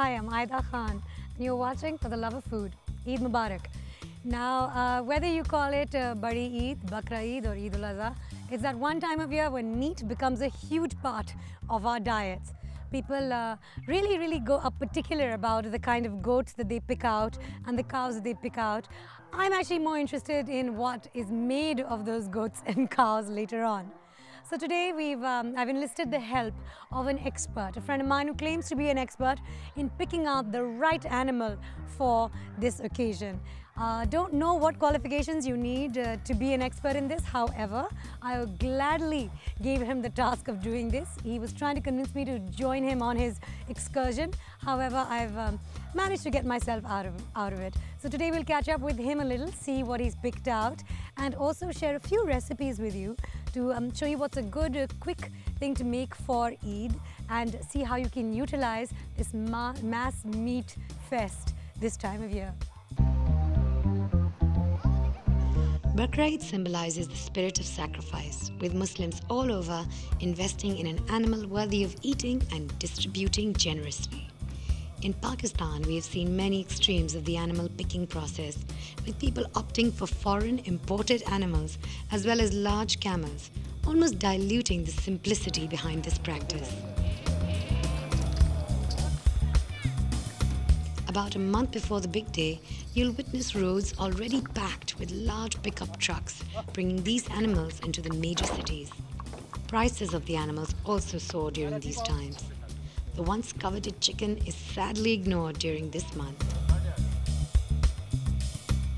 Hi, I'm Aida Khan, and you're watching For the Love of Food. Eid Mubarak. Now, whether you call it Badi Eid, Bakra Eid, or Eid al-Adha, it's that one time of year when meat becomes a huge part of our diets. People really go up particular about the kind of goats that they pick out and the cows that they pick out. I'm actually more interested in what is made of those goats and cows later on. So today I've enlisted the help of an expert, a friend of mine who claims to be an expert in picking out the right animal for this occasion. Don't know what qualifications you need to be an expert in this. However, I gladly gave him the task of doing this. He was trying to convince me to join him on his excursion. However, I've managed to get myself out of it. So today we'll catch up with him a little, see what he's picked out, and also share a few recipes with you to show you what's a good, quick thing to make for Eid and see how you can utilize this mass meat fest this time of year. Bakra Eid symbolizes the spirit of sacrifice, with Muslims all over investing in an animal worthy of eating and distributing generously. In Pakistan, we have seen many extremes of the animal picking process, with people opting for foreign imported animals as well as large camels, almost diluting the simplicity behind this practice. About a month before the big day, you'll witness roads already packed with large pickup trucks, bringing these animals into the major cities. Prices of the animals also soar during these times. The once coveted chicken is sadly ignored during this month.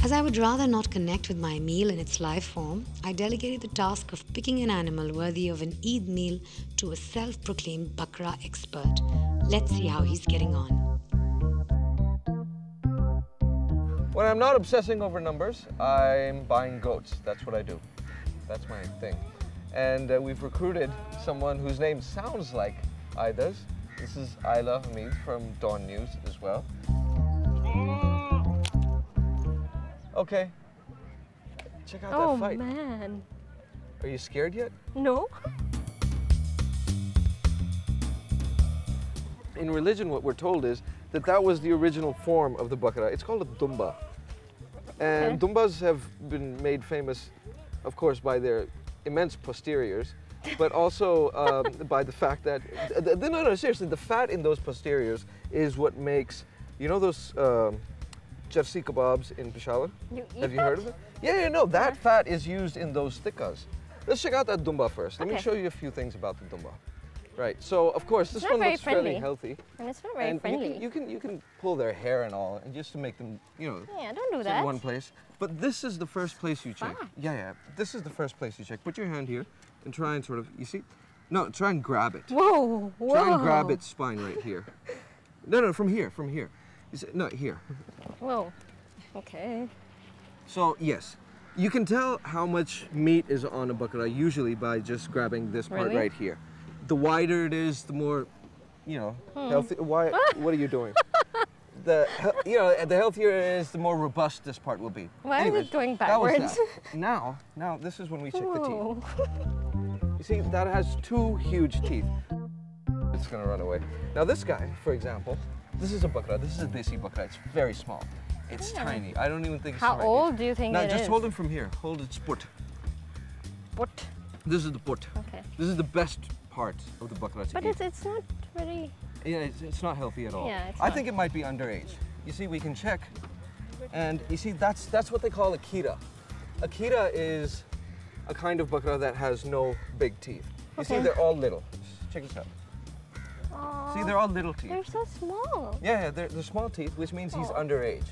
As I would rather not connect with my meal in its live form, I delegated the task of picking an animal worthy of an Eid meal to a self-proclaimed Bakra expert. Let's see how he's getting on. When I'm not obsessing over numbers, I'm buying goats. That's what I do. That's my thing. And we've recruited someone whose name sounds like Aida's. This is Ayla Hamid from Dawn News as well. Okay. Check out that fight. Oh, man. Are you scared yet? No. In religion, what we're told is that that was the original form of the bakra. It's called a dumba. And dumbas have been made famous, of course, by their immense posteriors, but also by the fact that, no, seriously, the fat in those posteriors is what makes, you know those charsi kebabs in Peshawar? Have you heard of it? Yeah, no, that fat is used in those tikkas. Let's check out that dumba first. Let me show you a few things about the dumba. Right, so of course this one looks fairly healthy. And it's not very friendly. You can pull their hair and all, and just to make them, you know, don't do that. In one place. But this is the first place you check. Yeah, this is the first place you check. Put your hand here and try and sort of, you see? No, try and grab it. Whoa. Try and grab its spine right here. No, from here. You see, no, here. Whoa. Okay. So yes, you can tell how much meat is on a bakra usually by just grabbing this part right here. The wider it is, the more, you know, healthy. Why? What are you doing? The healthier it is, the more robust this part will be. Why is it going backwards? Now, this is when we check the teeth. You see, that has two huge teeth. It's gonna run away. Now this guy, for example, this is a bakra. This is a desi bakra. It's very small. It's tiny. I don't even think it's How old do you think it is? Now just hold him from here. Hold its put. Put? This is the put. Okay. This is the best part of the bakra to eat. But it's not very... Yeah, it's not healthy at all. Yeah, I think it might be underage. You see, we can check. And you see, that's what they call a kira. A kira is a kind of bakra that has no big teeth. You see, they're all little. Check this out. Aww, see, they're all little teeth. They're so small. Yeah, they're small teeth, which means he's underage.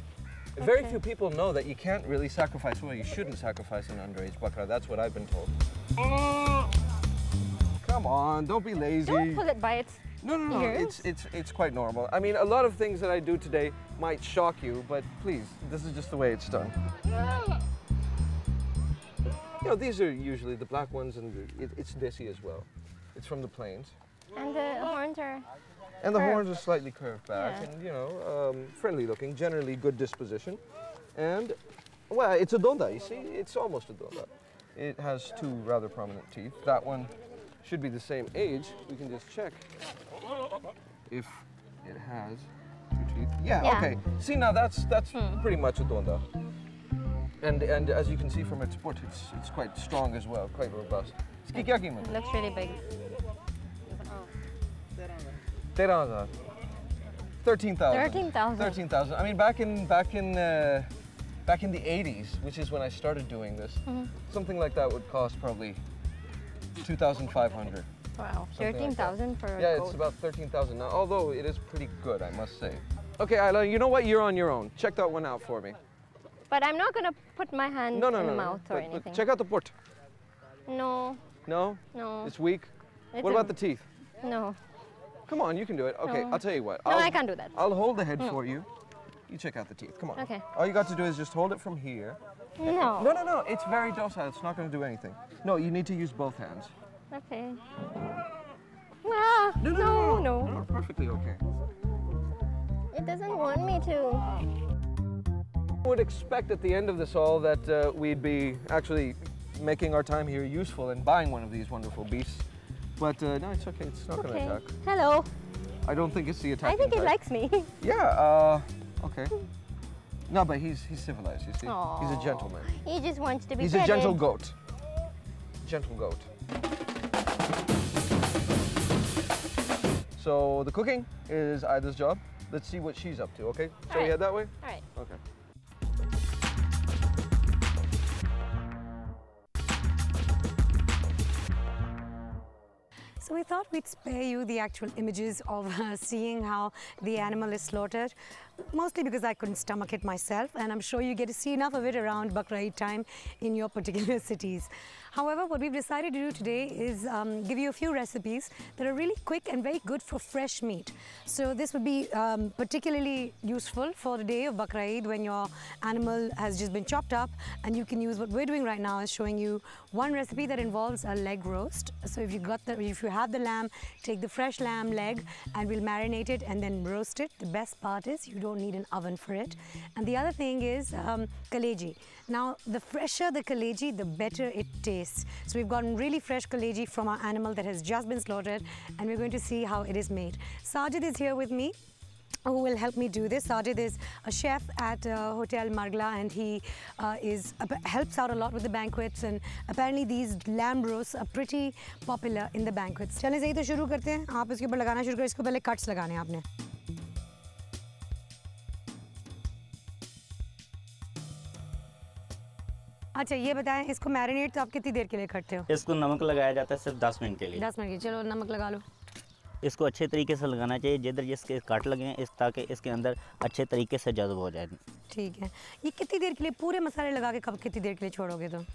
Very few people know that you can't really sacrifice, well, you shouldn't sacrifice an underage bakra. That's what I've been told. Come on, don't be lazy. Don't pull it by its ears. It's quite normal. I mean, a lot of things that I do today might shock you, but please, this is just the way it's done. You know, these are usually the black ones, and it's desi as well. It's from the plains. And the horns are And the horns are slightly curved back, and you know, friendly looking, generally good disposition. And, well, it's a donda, you see? It's almost a donda. It has two rather prominent teeth. That one should be the same age. We can just check if it has 2 teeth. Yeah, Yeah. okay. See, now that's pretty much a donda. And as you can see from its foot, it's quite strong as well, quite robust. Iski kya कीमत? It looks really big. 13,000. 13,000. 13,000. 13,000. I mean, back in the 80s, which is when I started doing this, something like that would cost probably 2,500. Wow. Something like that. 13,000 for a Yeah, goat. it's about 13,000 now, although it is pretty good, I must say. Okay, Ayla, you know what? You're on your own. Check that one out for me. But I'm not gonna put my hand No, in the no. mouth or But anything. check out the port. No, No? no. It's weak? It's What a- about the teeth? No. Come on, you can do it. Okay, No. I'll tell you what. No, I can't do that. I'll hold the head for you. You check out the teeth. Come on. Okay. All you got to do is just hold it from here. No. No. It's very docile. It's not going to do anything. No, you need to use both hands. Okay. Ah, no. Perfectly okay. It doesn't want me to. I would expect at the end of this all that we'd be actually making our time here useful and buying one of these wonderful beasts. But no, it's okay. It's not going to Okay. attack. Hello. I don't think it's the attack. I think it likes me. Yeah. Okay. No, but he's civilized. You see, he's a Aw. gentleman. He just wants to be He's petted. a gentle goat. Gentle goat. So the cooking is Ida's job. Let's see what she's up to, okay? So we Alright. head that way? All right. Okay. So we thought we'd spare you the actual images of seeing how the animal is slaughtered, mostly because I couldn't stomach it myself, and I'm sure you get to see enough of it around Bakra Eid time in your particular cities. However, what we've decided to do today is give you a few recipes that are really quick and very good for fresh meat. So this would be particularly useful for the day of Bakra Eid when your animal has just been chopped up, and you can use what we're doing right now is showing you one recipe that involves a leg roast. So if you have the lamb, take the fresh lamb leg and we'll marinate it and then roast it. The best part is you don't need an oven for it. And the other thing is kaleji. Now, the fresher the kaleji, the better it tastes. So we've gotten really fresh kaleji from our animal that has just been slaughtered, and we're going to see how it is made. Sajid is here with me, who will help me do this. Sajid is a chef at Hotel Margla, and he helps out a lot with the banquets, and apparently these lamb roasts are pretty popular in the banquets. चलें सही तो शुरू करते हैं. आप इसके ऊपर लगाना शुरू करें. इसको पहले cuts लगाने हैं आपने. अच्छा ये बताएं, इसको मैरिनेट आप कितनी देर के लिए करते हो? इसको नमक लगाया जाता है सिर्फ 10 मिनट के लिए। 10 मिनट के. चलो नमक लगा लो. इसको अच्छे तरीके से लगाना चाहिए, जिधर जिसके काट लगे ताकि इसके अंदर अच्छे तरीके से जज्ब हो जाए। ठीक है. ये कितनी देर के लिए पूरे मसाले लगा के कब कितनी देर के लिए छोड़ोगे तो?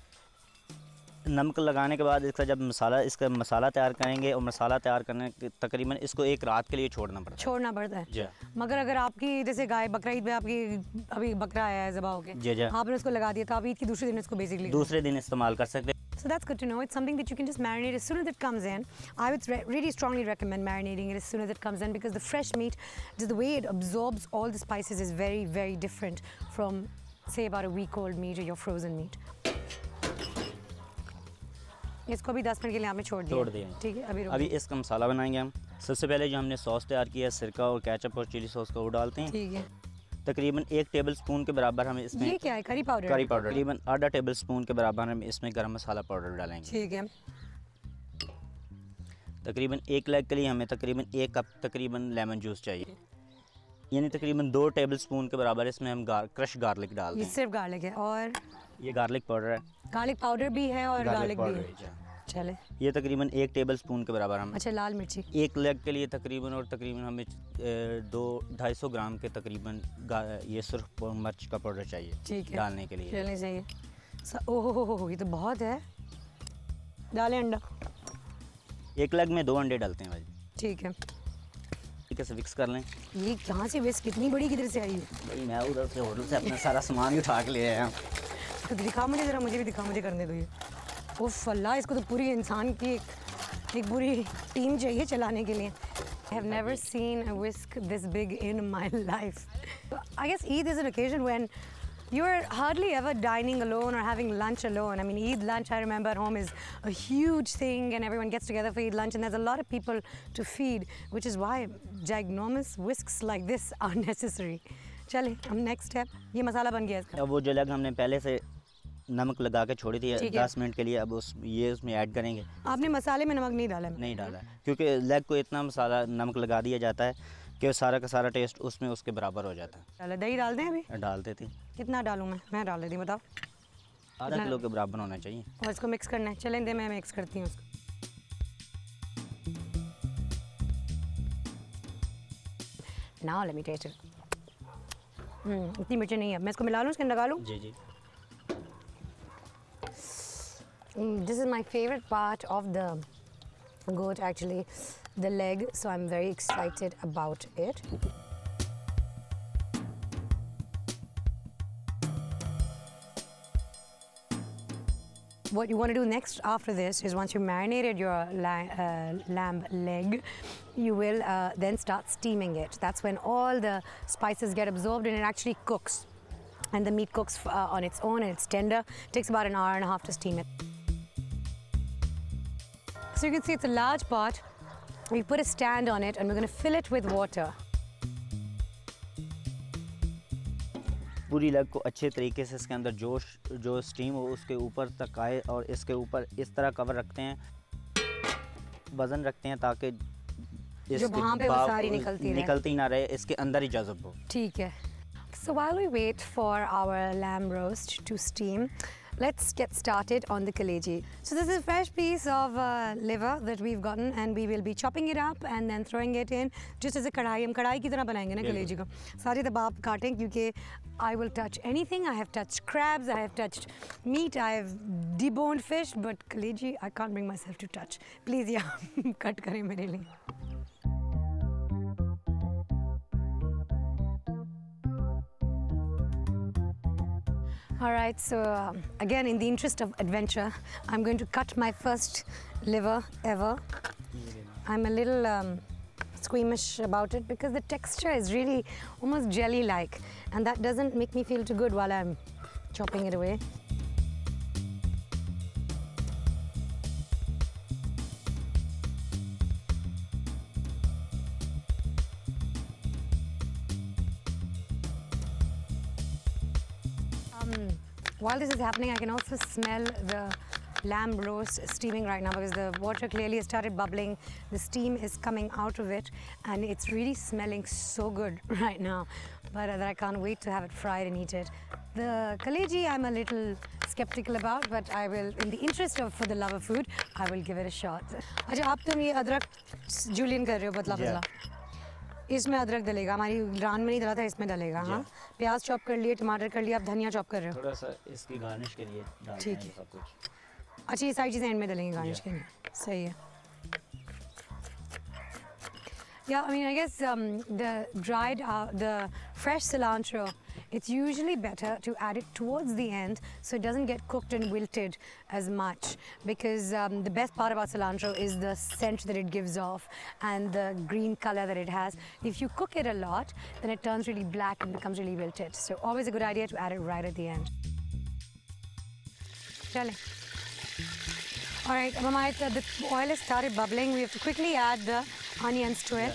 नमक लगाने के बाद इसका मसाला तैयार करेंगे, और मसाला तैयार करने के तकरीबन इसको एक रात के लिए छोड़ना पड़ता है। जी। मगर अगर आपकी जैसे गाय बकरा ईद में आपकी अभी बकरा आया है ज़बह होके, जी आपने उसको लगा दिया तो आप ईद की दूसरे दिन इसको बेसिकली दूसरे दिन इस्तेमाल कर सकते हैं। So that's good to know. It's something that you can just marinate as soon as it comes in. I would really strongly recommend marinating it as soon as it comes in, because the fresh meat, just the way it absorbs all the spices is very, very different from, say, about a week-old meat or your frozen meat. इसको भी 10 minute के लिए आपने छोड़ दिया. ठीक है. अभी इसका मसाला बनाएंगे हम. सबसे पहले जो हमने सॉस तैयार किया है, सिरका और केचप और चिली सॉस का, वो डालते हैं. ठीक है. तकरीबन 1 टेबल स्पून के बराबर हम इसमें, ये क्या है? Curry powder. तकरीबन आधा टेबल स्पून के बराबर हम इसमें गरम मसाला पाउडर डालेंगे. ठीक है. तकरीबन 1 लेग के लिए हमें तकरीबन 1 कप तकरीबन लेमन जूस चाहिए, यानी तकरीबन 2 टेबल स्पून के बराबर इसमें हम क्रश गार्लिक डालते हैं. ये सिर्फ गार्लिक है और ये गार्लिक पाउडर है. गार्लिक पाउडर भी है और गार्लिक भी है. चले. ये तकरीबन 1 टेबल स्पून के बराबर हम. अच्छा, लाल मिर्ची 1 लेग के लिए तकरीबन, और तकरीबन हमें 250 ग्राम के तकरीबन ये सुर्ख मिर्च का पाउडर चाहिए. ठीक है. डालने के लिए चलने चाहिए. ओह, ये तो बहुत है. डालें अंडा. 1 लेग में 2 अंडे डालते हैं भाई. ठीक है. ठीक है, से मिक्स कर लें. ये कहाँ से विस्क कितनी बड़ी किधर से आई है? भाई मैं उधर से होटल से अपना सारा सामान ही उठा के ले आया. तो दिखा मुझे ज़रा, मुझे भी दिखा, मुझे करने दो ये. उफ़ अल्लाह, इसको तो पूरी इंसान की एक पूरी टीम चाहिए चलाने के लिए. I have never seen a whisk this big in my life. I guess Eid is an occasion when You're hardly ever dining alone or having lunch alone. I mean, Eid lunch, I remember at home, is a huge thing and everyone gets together for Eid lunch and there's a lot of people to feed, which is why ginormous whisks like this are necessary. चले, हम next step, ये मसाला बन गया इसका। अब वो जो लग हमने पहले से नमक लगा के छोड़ी थी 10 मिनट के लिए, अब ये उसमें ऐड करेंगे। आपने मसाले में नमक नहीं डाला? नहीं डाला, क्योंकि लेग को इतना मसाला नमक लगा दिया जाता है कि सारा का सारा टेस्ट उसमें उसके बराबर हो जाता है। दही डाल दें अभी? डालते थे। कितना डालूं मैं डाल देती हूँ, बताओ। आधा किलो के बराबर होना चाहिए। और इसको मिक्स करना है। चलें दे, मैं मिक्स करती हूँ उसको। Now let me taste it. इतनी मिर्ची नहीं है। मैं इसको मिला लूँ, इसके अंदर डालूँ? जी जी। This is my favorite part of the goat, actually, the leg, so I'm very excited about it. What you want to do next after this is, once you marinated your lamb leg, you will then start steaming it. That's when all the spices get absorbed and it actually cooks. And the meat cooks on its own and it's tender. It takes about an hour and a half to steam it. So you can see it's a large pot. We put a stand on it and we're going to fill it with water. पूरी लग को अच्छे तरीके से इसके अंदर जो steam हो उसके ऊपर तक आए और इसके ऊपर इस तरह कवर रखते हैं, वजन रखते हैं ताकि जो भाप है वो सारी निकलती ना रहे, इसके अंदर ही जज़ब हो। ठीक है। So while we wait for our lamb roast to steam, let's get started on the kaleji. So this is a fresh piece of liver that we've gotten and we will be chopping it up and then throwing it in just as a कढ़ाई। हम कढ़ाई की तरह बनाएंगे ना कलेजी को। सारे तब आप काटें क्योंकि I will touch anything. I have touched crabs, I have touched meat, I have deboned fish, but kaleji I can't bring myself to touch. Please yeah, cut करें मेरे लिए। All right, so again, in the interest of adventure, I'm going to cut my first liver ever. I'm a little squeamish about it because the texture is really almost jelly-like, and that doesn't make me feel too good while I'm chopping it away. While this is happening, I can also smell the lamb roast steaming right now because the water clearly has started bubbling. The steam is coming out of it and it's really smelling so good right now. But I can't wait to have it fried and eat it. The kaleji I'm a little skeptical about, but I will, in the interest of for the love of food, I will give it a shot. अच्छा, आप तुम ये अदरक Julian कर रहे हो पतला-पतला। इसमें अदरक डलेगा, हमारी रान में नहीं डला था, इसमें डलेगा। हाँ, प्याज चॉप कर लिए, टमाटर कर लिया, अब धनिया चॉप कर रहे हो। थोड़ा सा इसकी गार्निश के लिए ठीक है सब कुछ। अच्छा, ये सारी चीज़ें एंड में डलेंगी गार्निश के लिए। सही है। Yeah, I mean, I guess the fresh cilantro, it's usually better to add it towards the end so it doesn't get cooked and wilted as much, because the best part about cilantro is the scent that it gives off and the green color that it has. If you cook it a lot, then it turns really black and becomes really wilted. So always a good idea to add it right at the end. Chale. All right, the oil has started bubbling. We have to quickly add the onions to it.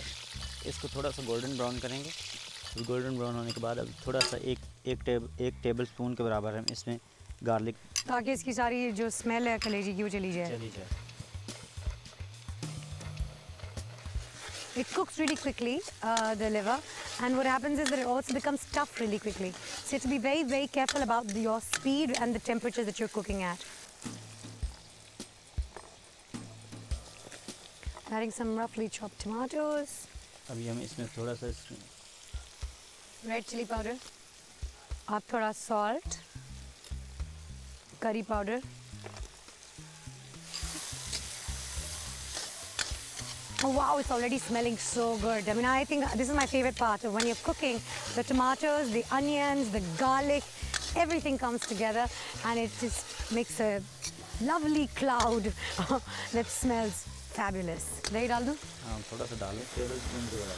इसको थोड़ा सा golden brown करेंगे। Golden brown होने के बाद अब थोड़ा सा एक टेबल स्पून के बराबर हम इसमें गार्लिक, ताकि इसकी सारी जो स्मेल है कलेजी की वो चली जाए। It cooks really quickly, the liver, and what happens is that it also becomes tough really quickly. So you have to be very, very careful about your speed and the temperature that you're cooking at. Adding some roughly chopped tomatoes. अभी हम इसमें थोड़ा सा red chili powder, आप थोड़ा salt, curry powder, oh wow, it's already smelling so good. I mean, I think this is my favorite part of when you're cooking. The tomatoes, the onions, the garlic, everything comes together and it just makes a lovely cloud that smells fabulous. दही डाल दूँ? हाँ, थोड़ा सा डालो, table spoon के बराबर।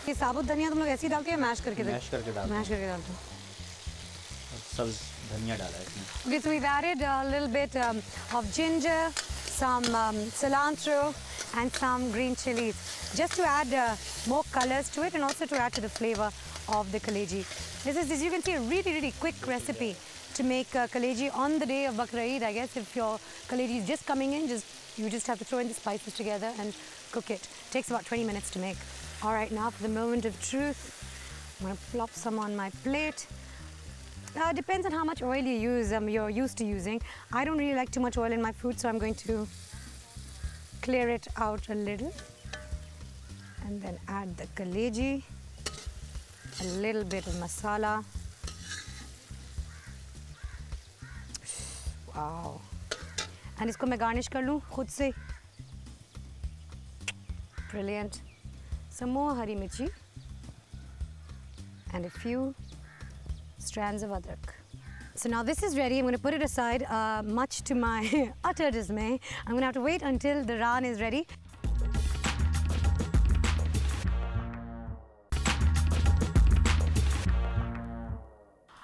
ये साबुत धनिया तुम लोग ऐसे ही डालते हैं, मैश करके डालते हैं? मैश करके डालते हैं। मैश करके डालते हैं। सब्ज़ धनिया डाला है इसमें। Okay, so we've added a little bit of ginger, some cilantro and some green chilies just to add more colors to it and also to add to the flavor of the kaleji. This is, as you can see, a really quick recipe to make kaleji on the day of Bakra Eid. I guess if your kaleji is just coming in, you just have to throw in the spices together and cook it. Takes about 20 minutes to make. All right, now for the moment of truth. I'm going to plop some on my plate. Depends on how much oil you use, you're used to using. I don't really like too much oil in my food, so I'm going to clear it out a little. And then add the kaleji, a little bit of masala. Wow. And isko main garnish kar loon khud se. Brilliant. Some more hari mirchi and a few strands of adrak. So now this is ready. I'm going to put it aside. Much to my utter dismay, I'm going to have to wait until the raan is ready.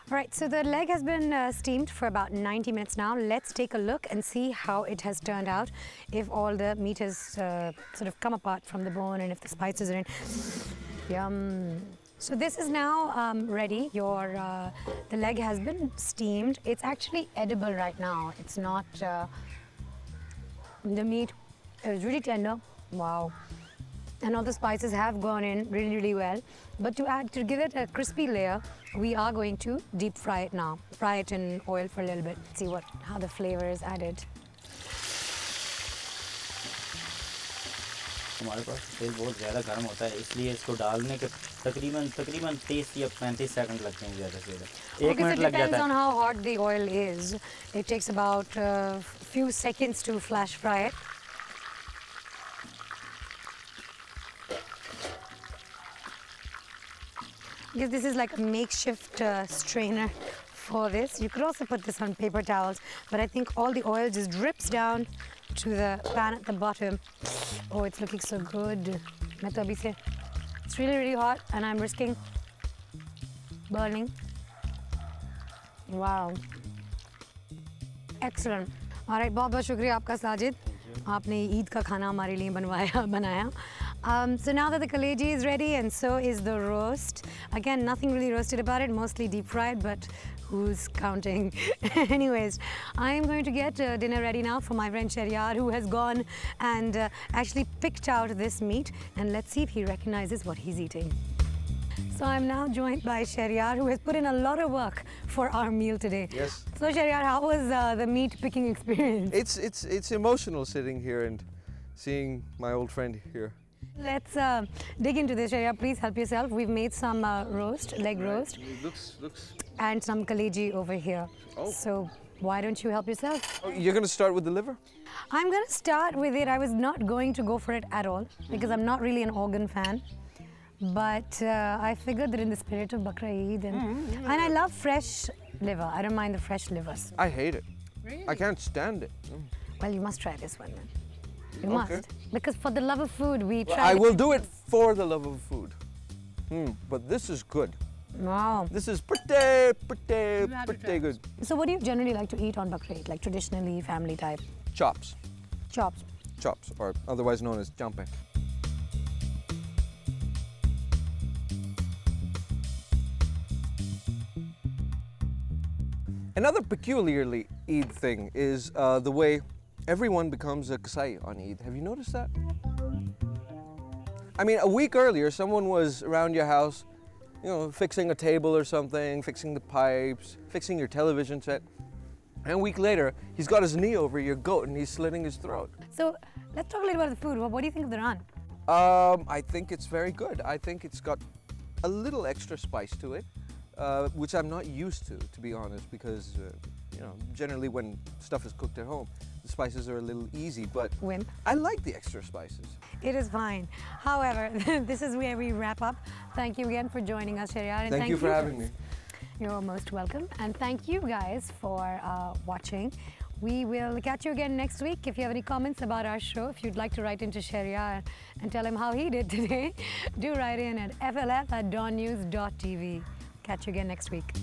All right, so the leg has been steamed for about 90 minutes now. Let's take a look and see how it has turned out. If all the meat has sort of come apart from the bone and if the spices are in. Yum. So this is now ready. The leg has been steamed. It's actually edible right now. It's not, the meat is really tender. Wow. And all the spices have gone in really well. But to give it a crispy layer, we are going to deep fry it now. Fry it in oil for a little bit. See how the flavor is added. हमारे पास तेल बहुत ज़्यादा गर्म होता है, इसलिए इसको डालने के तकरीबन 30 या 35 सेकंड लगते हैं ज़्यादा से ज़्यादा। 1 मिनट लग जाता है। Depends on how hot the oil is. It takes about a few seconds to flash fry it. Because this is like a makeshift strainer for this. You could also put this on paper towels, but I think all the oil just drips down to the pan at the bottom. Oh, it's looking so good. It's really hot and I'm risking burning. Wow. Excellent. All right, बहुत शुक्रिया आपका साजिद. आपने ईद का खाना हमारे लिए बनाया. So now that the kaleji is ready and so is the roast. Again, nothing really roasted about it, mostly deep fried, but who's counting? Anyways, I'm going to get dinner ready now for my friend Shahriyar, who has gone and actually picked out this meat, and let's see if he recognizes what he's eating. So I'm now joined by Shahriyar, who has put in a lot of work for our meal today. Yes. So Shahriyar, how was the meat picking experience? It's emotional sitting here and seeing my old friend here. Let's dig into this, Shahriyar. Please help yourself. We've made some leg roast. It looks. And some kaleji over here. Oh. So why don't you help yourself? Oh, you're going to start with the liver? I'm going to start with it. I was not going to go for it at all because I'm not really an organ fan. But I figured that in the spirit of Bakra Eid, and I love fresh liver. I don't mind the fresh livers. I hate it. Really? I can't stand it. Well, you must try this one then. You Okay. must. Because for the love of food, we try. I will do it for the love of food. But this is good. Wow. This is pretty good. So what do you generally like to eat on Bakra Eid? Like traditionally family type? Chops. Chops. Chops, or otherwise known as jampe. Another peculiarly Eid thing is the way everyone becomes a kasai on Eid. Have you noticed that? I mean, a week earlier, someone was around your house, you know, fixing a table or something, fixing the pipes, fixing your television set. And a week later, he's got his knee over your goat and he's slitting his throat. So let's talk a little about the food. What do you think of the raan? I think it's very good. I think it's got a little extra spice to it, which I'm not used to be honest, because you know, generally when stuff is cooked at home, the spices are a little easy, but I like the extra spices. It is fine. However, this is where we wrap up. Thank you again for joining us, Shahriyar. And Thank you for having me. You're most welcome. And thank you guys for watching. We will catch you again next week. If you have any comments about our show, if you'd like to write into Shahriyar and tell him how he did today, do write in at flf@dawnnews.tv. Catch you again next week.